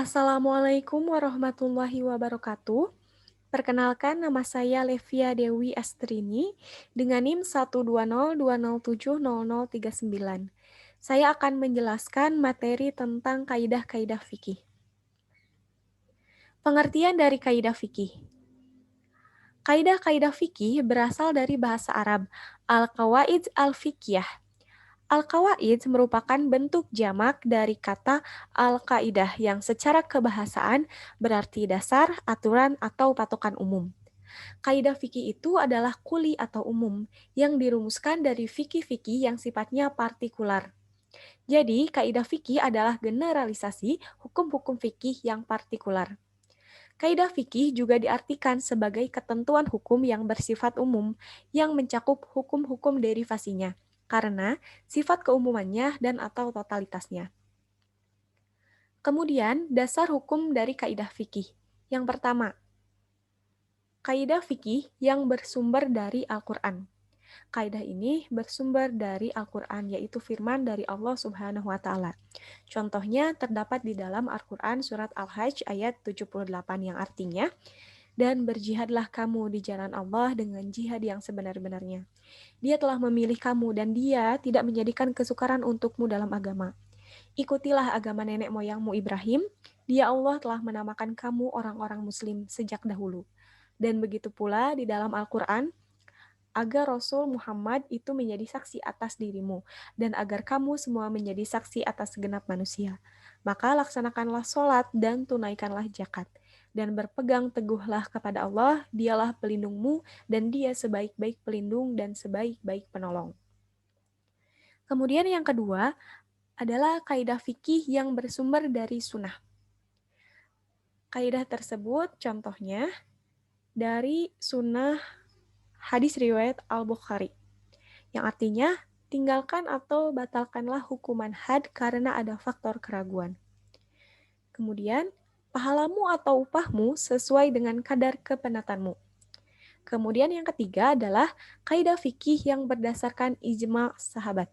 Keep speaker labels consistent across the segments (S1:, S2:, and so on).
S1: Assalamualaikum warahmatullahi wabarakatuh. Perkenalkan, nama saya Levia Dewi Astrini dengan NIM 120207039. Saya akan menjelaskan materi tentang kaidah-kaidah fikih. Pengertian dari kaidah fikih. Kaidah-kaidah fikih berasal dari bahasa Arab al-qawaid al-fiqhiyah. Al-qawaid merupakan bentuk jamak dari kata al-qaidah yang secara kebahasaan berarti dasar, aturan, atau patokan umum. Kaidah fikih itu adalah kuli atau umum yang dirumuskan dari fikih-fikih yang sifatnya partikular. Jadi, kaidah fikih adalah generalisasi hukum-hukum fikih yang partikular. Kaidah fikih juga diartikan sebagai ketentuan hukum yang bersifat umum yang mencakup hukum-hukum derivasinya karena sifat keumumannya dan atau totalitasnya. Kemudian, dasar hukum dari kaidah fikih. Yang pertama, kaidah fikih yang bersumber dari Al-Quran. Kaidah ini bersumber dari Al-Quran, yaitu firman dari Allah Subhanahu wa Ta'ala. Contohnya terdapat di dalam Al-Quran surat Al-Hajj ayat 78 yang artinya, dan berjihadlah kamu di jalan Allah dengan jihad yang sebenar-benarnya. Dia telah memilih kamu dan dia tidak menjadikan kesukaran untukmu dalam agama. Ikutilah agama nenek moyangmu Ibrahim, dia Allah telah menamakan kamu orang-orang muslim sejak dahulu. Dan begitu pula di dalam Al-Quran, agar Rasul Muhammad itu menjadi saksi atas dirimu, dan agar kamu semua menjadi saksi atas segenap manusia. Maka laksanakanlah sholat dan tunaikanlah zakat. Dan berpegang teguhlah kepada Allah, dialah pelindungmu, dan dia sebaik-baik pelindung dan sebaik-baik penolong. Kemudian yang kedua adalah kaidah fikih yang bersumber dari sunnah. Kaidah tersebut contohnya dari sunnah hadis riwayat Al-Bukhari, yang artinya tinggalkan atau batalkanlah hukuman had karena ada faktor keraguan. Kemudian, pahalamu atau upahmu sesuai dengan kadar kepenatanmu. Kemudian yang ketiga adalah kaidah fikih yang berdasarkan ijma sahabat.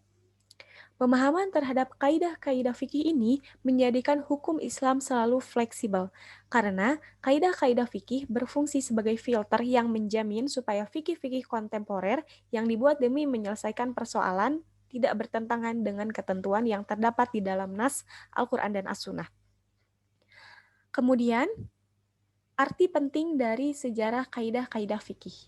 S1: Pemahaman terhadap kaidah-kaidah fikih ini menjadikan hukum Islam selalu fleksibel, karena kaidah-kaidah fikih berfungsi sebagai filter yang menjamin supaya fikih-fikih kontemporer yang dibuat demi menyelesaikan persoalan tidak bertentangan dengan ketentuan yang terdapat di dalam nas Al-Quran dan As-Sunnah. Kemudian, arti penting dari sejarah kaidah-kaidah fikih.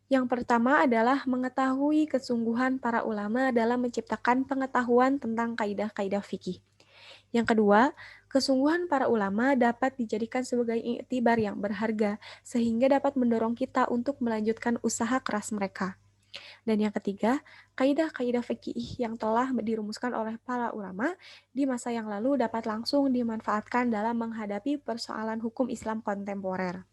S1: Yang pertama adalah mengetahui kesungguhan para ulama dalam menciptakan pengetahuan tentang kaidah-kaidah fikih. Yang kedua, kesungguhan para ulama dapat dijadikan sebagai iktibar yang berharga sehingga dapat mendorong kita untuk melanjutkan usaha keras mereka. Dan yang ketiga, kaidah-kaidah fikih yang telah dirumuskan oleh para ulama di masa yang lalu dapat langsung dimanfaatkan dalam menghadapi persoalan hukum Islam kontemporer.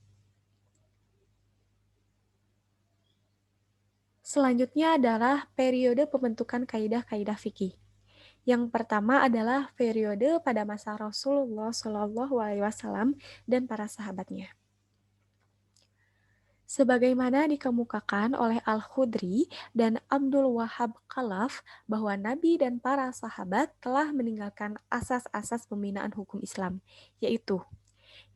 S1: Selanjutnya adalah periode pembentukan kaidah-kaidah fikih. Yang pertama adalah periode pada masa Rasulullah SAW dan para sahabatnya. Sebagaimana dikemukakan oleh Al-Khudri dan Abdul Wahab Khalaf bahwa Nabi dan para sahabat telah meninggalkan asas-asas pembinaan hukum Islam, yaitu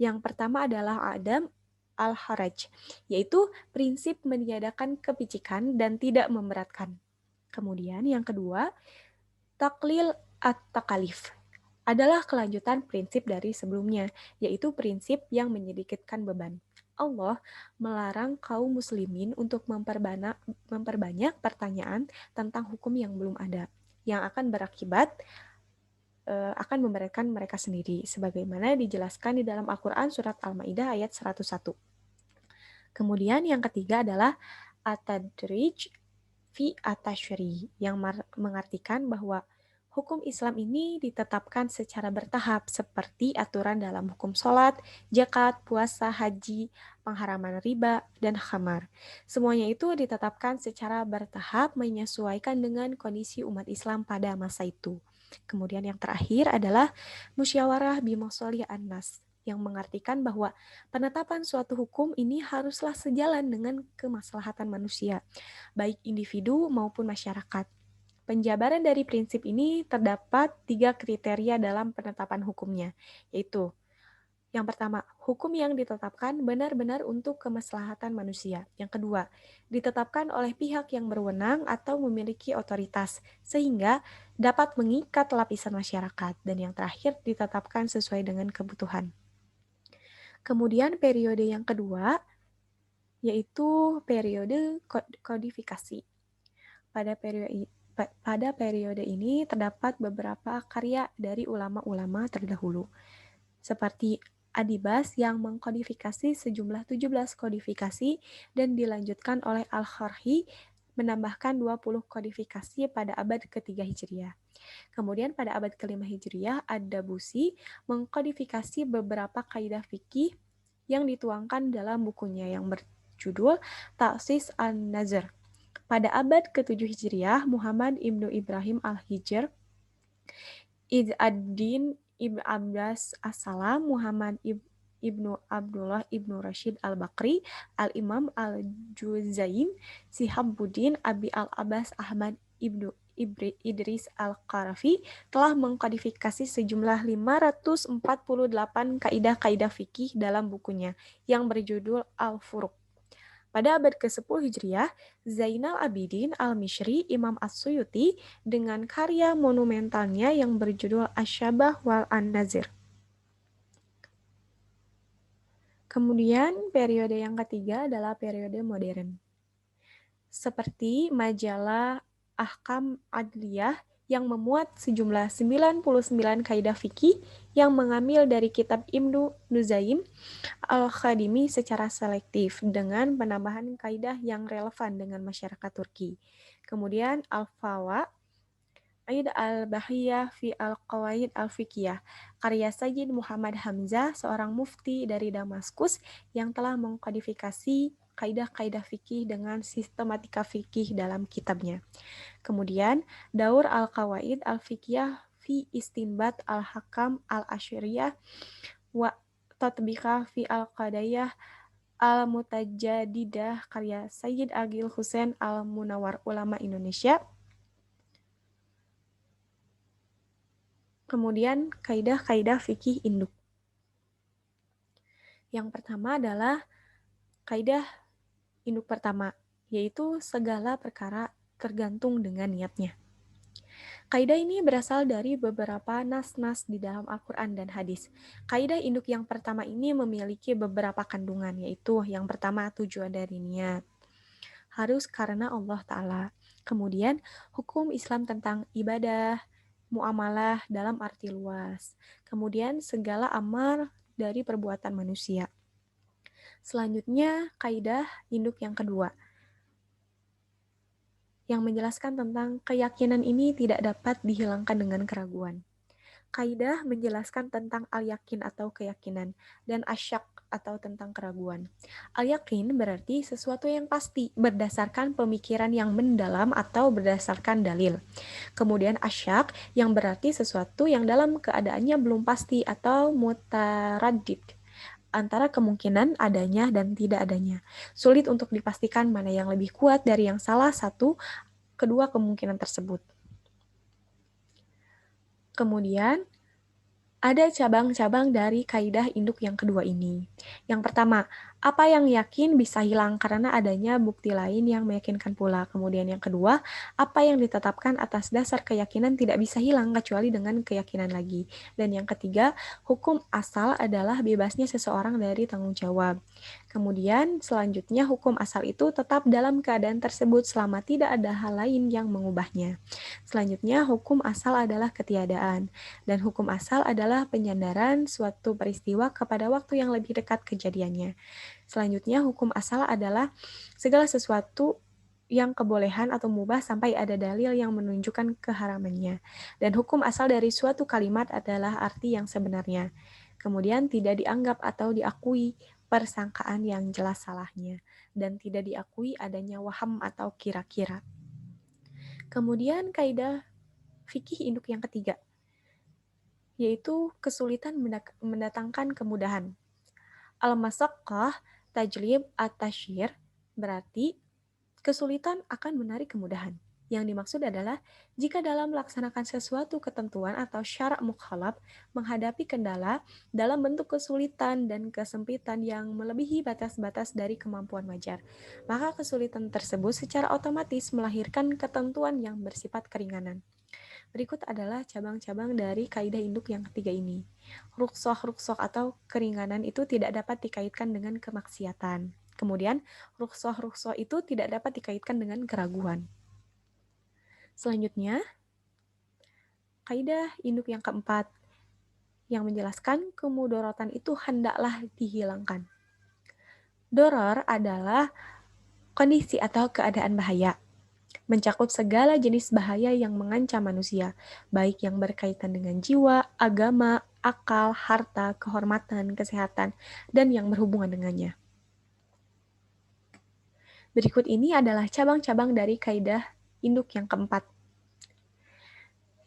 S1: yang pertama adalah Adam al-Haraj, yaitu prinsip meniadakan kepicikan dan tidak memberatkan. Kemudian yang kedua, taklil at-takalif adalah kelanjutan prinsip dari sebelumnya, yaitu prinsip yang menyedikitkan beban. Allah melarang kaum muslimin untuk memperbanyak pertanyaan tentang hukum yang belum ada, yang akan berakibat akan memberatkan mereka sendiri, sebagaimana dijelaskan di dalam Al-Quran surat Al-Ma'idah ayat 101. Kemudian yang ketiga adalah at-tadrij fi at-tashri, yang mengartikan bahwa hukum Islam ini ditetapkan secara bertahap seperti aturan dalam hukum sholat, zakat, puasa, haji, pengharaman riba, dan khamar. Semuanya itu ditetapkan secara bertahap menyesuaikan dengan kondisi umat Islam pada masa itu. Kemudian yang terakhir adalah musyawarah bimasolih an-nas, yang mengartikan bahwa penetapan suatu hukum ini haruslah sejalan dengan kemaslahatan manusia, baik individu maupun masyarakat. Penjabaran dari prinsip ini terdapat 3 kriteria dalam penetapan hukumnya, yaitu yang pertama, hukum yang ditetapkan benar-benar untuk kemaslahatan manusia. Yang kedua, ditetapkan oleh pihak yang berwenang atau memiliki otoritas, sehingga dapat mengikat lapisan masyarakat. Dan yang terakhir, ditetapkan sesuai dengan kebutuhan. Kemudian periode yang kedua, yaitu periode kodifikasi. Pada periode ini terdapat beberapa karya dari ulama-ulama terdahulu, seperti Adibas yang mengkodifikasi sejumlah 17 kodifikasi dan dilanjutkan oleh Al-Kharhi menambahkan 20 kodifikasi pada abad ketiga Hijriah. Kemudian pada abad kelima Hijriah, Ad-Dabusi mengkodifikasi beberapa kaidah fikih yang dituangkan dalam bukunya yang berjudul Ta'sis an-Nazr. Pada abad ke-7 Hijriah, Muhammad Ibnu Ibrahim Al-Hijr, Izz ad-Din Ibn Abbas As-Salam, Muhammad Ibnu Abdullah Ibnu Rashid Al-Bakri, Al-Imam Al-Juzaim, Sihabuddin Abi Al-Abbas Ahmad Ibnu Idris Al-Qarafi telah mengkodifikasi sejumlah 548 kaidah-kaidah fikih dalam bukunya yang berjudul Al-Furuq. Pada abad ke-10 Hijriah, Zainal Abidin Al-Mishri, Imam As-Suyuti, dengan karya monumentalnya yang berjudul Asy-Syabah wal An-Nazir. Kemudian periode yang ketiga adalah periode modern. Seperti majalah Ahkam Adliyah yang memuat sejumlah 99 kaidah fikih yang mengambil dari kitab Ibnu Nuzaim Al-Khadimi secara selektif dengan penambahan kaidah yang relevan dengan masyarakat Turki. Kemudian Al-Fawa Aid al-Bahiyah fi al-Qawaid al-Fiqhiyah, karya Sayyid Muhammad Hamzah, seorang mufti dari Damaskus yang telah mengkodifikasi kaidah-kaidah fikih dengan sistematika fikih dalam kitabnya. Kemudian Daur al-Qawaid al-Fiqhiyah fi Istinbat al-Hakam al-Asyiriyah wa Tatbika fi al-Qadayah al-Mutajadidah, karya Sayyid Agil Hussein al-Munawar, ulama Indonesia. Kemudian kaidah-kaidah fikih induk. Yang pertama adalah kaidah induk pertama, yaitu segala perkara tergantung dengan niatnya. Kaidah ini berasal dari beberapa nas-nas di dalam Al-Quran dan hadis. Kaidah induk yang pertama ini memiliki beberapa kandungan, yaitu yang pertama tujuan dari niat. Harus karena Allah Ta'ala. Kemudian hukum Islam tentang ibadah, muamalah dalam arti luas. Kemudian segala amal dari perbuatan manusia. Selanjutnya, kaidah induk yang kedua, yang menjelaskan tentang keyakinan ini tidak dapat dihilangkan dengan keraguan. Kaidah menjelaskan tentang al-yakin atau keyakinan, dan asyak atau tentang keraguan. Al-yakin berarti sesuatu yang pasti, berdasarkan pemikiran yang mendalam atau berdasarkan dalil. Kemudian asyak yang berarti sesuatu yang dalam keadaannya belum pasti atau mutaraddid, antara kemungkinan adanya dan tidak adanya. Sulit untuk dipastikan mana yang lebih kuat dari yang salah satu kedua kemungkinan tersebut. Kemudian, ada cabang-cabang dari kaidah induk yang kedua ini. Yang pertama, apa yang yakin bisa hilang karena adanya bukti lain yang meyakinkan pula. Kemudian yang kedua, apa yang ditetapkan atas dasar keyakinan tidak bisa hilang kecuali dengan keyakinan lagi. Dan yang ketiga, hukum asal adalah bebasnya seseorang dari tanggung jawab. Kemudian selanjutnya hukum asal itu tetap dalam keadaan tersebut selama tidak ada hal lain yang mengubahnya. Selanjutnya, hukum asal adalah ketiadaan. Dan hukum asal adalah penyandaran suatu peristiwa kepada waktu yang lebih dekat kejadiannya. Selanjutnya, hukum asal adalah segala sesuatu yang kebolehan atau mubah sampai ada dalil yang menunjukkan keharamannya. Dan hukum asal dari suatu kalimat adalah arti yang sebenarnya. Kemudian tidak dianggap atau diakui persangkaan yang jelas salahnya. Dan tidak diakui adanya waham atau kira-kira. Kemudian kaidah fikih induk yang ketiga, yaitu kesulitan mendatangkan kemudahan. Al-masyaqqah tajlib at-tasyir berarti kesulitan akan menarik kemudahan. Yang dimaksud adalah jika dalam melaksanakan sesuatu ketentuan atau syarat mukhalaf menghadapi kendala dalam bentuk kesulitan dan kesempitan yang melebihi batas-batas dari kemampuan wajar, maka kesulitan tersebut secara otomatis melahirkan ketentuan yang bersifat keringanan. Berikut adalah cabang-cabang dari kaidah induk yang ketiga ini. Rukhsah atau keringanan itu tidak dapat dikaitkan dengan kemaksiatan. Kemudian, rukhsah itu tidak dapat dikaitkan dengan keraguan. Selanjutnya, kaidah induk yang keempat yang menjelaskan kemudorotan itu hendaklah dihilangkan. Doror adalah kondisi atau keadaan bahaya, mencakup segala jenis bahaya yang mengancam manusia, baik yang berkaitan dengan jiwa, agama, akal, harta, kehormatan, kesehatan, dan yang berhubungan dengannya. Berikut ini adalah cabang-cabang dari kaidah induk yang keempat,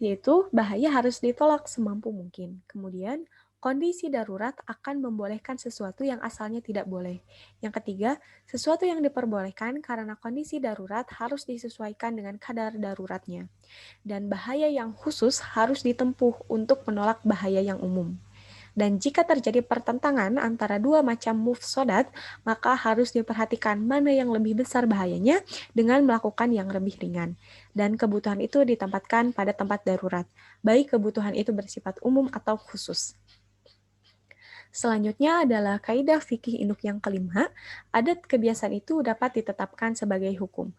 S1: yaitu bahaya harus ditolak semampu mungkin. Kemudian, kondisi darurat akan membolehkan sesuatu yang asalnya tidak boleh. Yang ketiga, sesuatu yang diperbolehkan karena kondisi darurat harus disesuaikan dengan kadar daruratnya. Dan bahaya yang khusus harus ditempuh untuk menolak bahaya yang umum. Dan jika terjadi pertentangan antara dua macam mufsadat, maka harus diperhatikan mana yang lebih besar bahayanya dengan melakukan yang lebih ringan. Dan kebutuhan itu ditempatkan pada tempat darurat, baik kebutuhan itu bersifat umum atau khusus. Selanjutnya adalah kaidah fikih induk yang kelima, adat kebiasaan itu dapat ditetapkan sebagai hukum.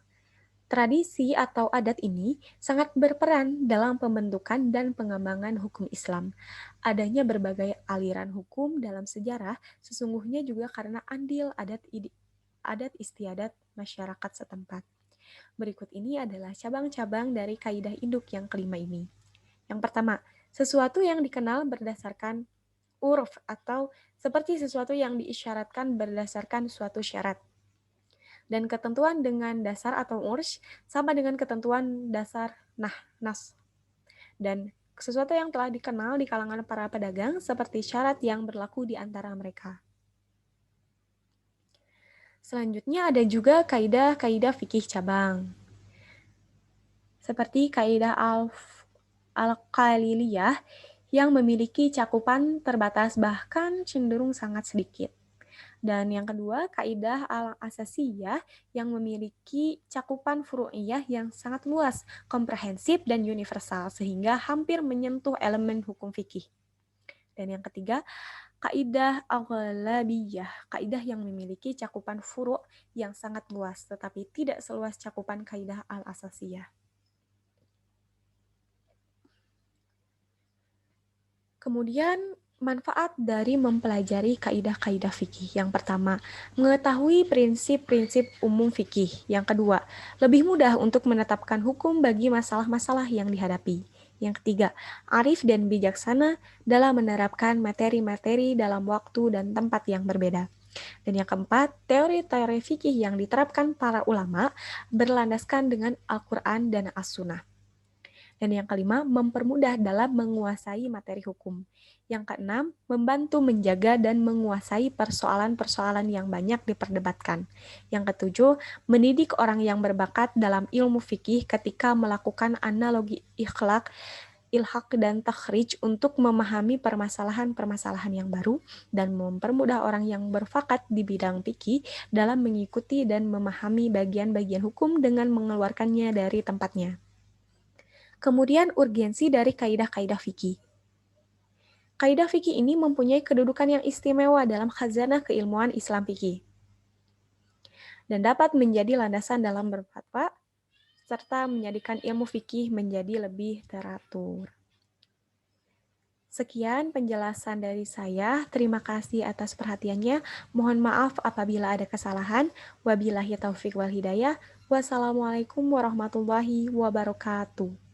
S1: Tradisi atau adat ini sangat berperan dalam pembentukan dan pengembangan hukum Islam. Adanya berbagai aliran hukum dalam sejarah sesungguhnya juga karena andil adat istiadat masyarakat setempat. Berikut ini adalah cabang-cabang dari kaidah induk yang kelima ini. Yang pertama, sesuatu yang dikenal berdasarkan urf atau seperti sesuatu yang diisyaratkan berdasarkan suatu syarat. Dan ketentuan dengan dasar atau urs sama dengan ketentuan dasar nas. Dan sesuatu yang telah dikenal di kalangan para pedagang seperti syarat yang berlaku di antara mereka. Selanjutnya ada juga kaidah-kaidah fikih cabang. Seperti kaidah al-qaliliyah yang memiliki cakupan terbatas bahkan cenderung sangat sedikit. Dan yang kedua, kaidah al-asasiyah yang memiliki cakupan furu'iyah yang sangat luas, komprehensif, dan universal, sehingga hampir menyentuh elemen hukum fikih. Dan yang ketiga, kaidah al-ghalabiyah, kaidah yang memiliki cakupan furu' yang sangat luas, tetapi tidak seluas cakupan kaidah al-asasiyah. Kemudian, manfaat dari mempelajari kaidah-kaidah fikih. Yang pertama, mengetahui prinsip-prinsip umum fikih. Yang kedua, lebih mudah untuk menetapkan hukum bagi masalah-masalah yang dihadapi. Yang ketiga, arif dan bijaksana dalam menerapkan materi-materi dalam waktu dan tempat yang berbeda. Dan yang keempat, teori-teori fikih yang diterapkan para ulama berlandaskan dengan Al-Quran dan As-Sunnah. Dan yang kelima, mempermudah dalam menguasai materi hukum. Yang keenam, membantu menjaga dan menguasai persoalan-persoalan yang banyak diperdebatkan. Yang ketujuh, mendidik orang yang berbakat dalam ilmu fikih ketika melakukan analogi ilhaq dan takhrij untuk memahami permasalahan-permasalahan yang baru dan mempermudah orang yang berbakat di bidang fikih dalam mengikuti dan memahami bagian-bagian hukum dengan mengeluarkannya dari tempatnya. Kemudian urgensi dari kaidah-kaidah fikih. Kaidah fikih ini mempunyai kedudukan yang istimewa dalam khazanah keilmuan Islam fikih dan dapat menjadi landasan dalam berfatwa serta menjadikan ilmu fikih menjadi lebih teratur. Sekian penjelasan dari saya. Terima kasih atas perhatiannya. Mohon maaf apabila ada kesalahan. Wabillahi taufiq wal hidayah. Wassalamualaikum warahmatullahi wabarakatuh.